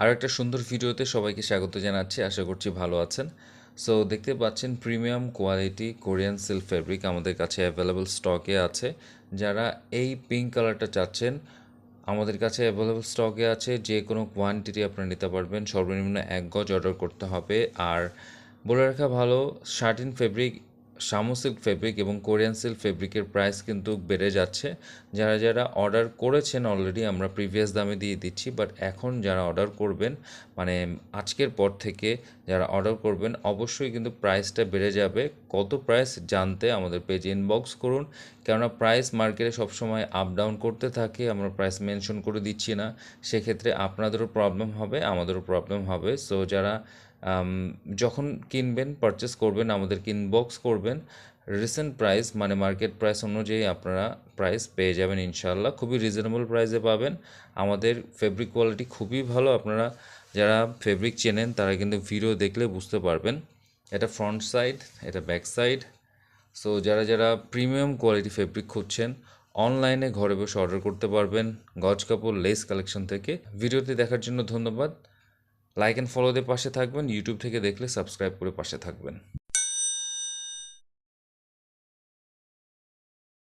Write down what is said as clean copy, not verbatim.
আর একটা সুন্দর ভিডিওতে সবাইকে স্বাগত জানাচ্ছি। আশা করছি ভালো আছেন। সো দেখতে পাচ্ছেন premium quality Korean silk fabric আমাদের কাছে অ্যাভেলেবল স্টকে আছে। যারা এই পিঙ্ক কালারটা চাচ্ছেন আমাদের কাছে অ্যাভেলেবল স্টকে আছে। যে কোনো কোয়ান্টিটি আপনারা নিতে পারবেন। সর্বনিম্ন 1 গজ অর্ডার করতে হবে। আর বলে রাখা ভালো, satin fabric, Shamu silk fabric এবং কোরিয়ান সিল্ক ফেব্রিকের প্রাইস কিন্তু বেড়ে যাচ্ছে। যারা যারা অর্ডার করেছেন অলরেডি আমরা প্রিভিয়াস দামে দিয়ে দিচ্ছি, বাট এখন যারা অর্ডার করবেন মানে আজকের পর থেকে যারা অর্ডার করবেন অবশ্যই কিন্তু প্রাইসটা বেড়ে যাবে। কত প্রাইস জানতে আমাদের পেজে ইনবক্স করুন, কেননা প্রাইস মার্কেটে সবসময় আপ ডাউন করতে থাকে। আমরা প্রাইস মেনশন করে দিচ্ছি না, সেক্ষেত্রে আপনাদেরও প্রবলেম হবে, আমাদেরও প্রবলেম হবে। সো যারা যখন কিনবেন পারচেস করবেন আমাদেরকে ইনবক্স করবেন। রিসেন্ট প্রাইস মানে মার্কেট প্রাইস অনুযায়ী আপনারা প্রাইস পেয়ে যাবেন ইনশাআল্লাহ। খুবই রিজনেবল প্রাইসে পাবেন। আমাদের ফেব্রিক কোয়ালিটি খুবই ভালো। আপনারা যারা ফেব্রিক চেনেন তারা কিন্তু ভিডিও দেখলে বুঝতে পারবেন। এটা ফ্রন্ট সাইড, এটা ব্যাক সাইড। সো যারা যারা প্রিমিয়াম কোয়ালিটি ফেব্রিক খুঁজছেন অনলাইনে ঘরে বসে অর্ডার করতে পারবেন গজ কাপড় লেস কালেকশন থেকে। ভিডিওটি দেখার জন্য ধন্যবাদ। লাইক অ্যান্ড ফলো দিয়ে পাশে থাকবেন। ইউটিউব থেকে দেখলে সাবস্ক্রাইব করে পাশে থাকবেন।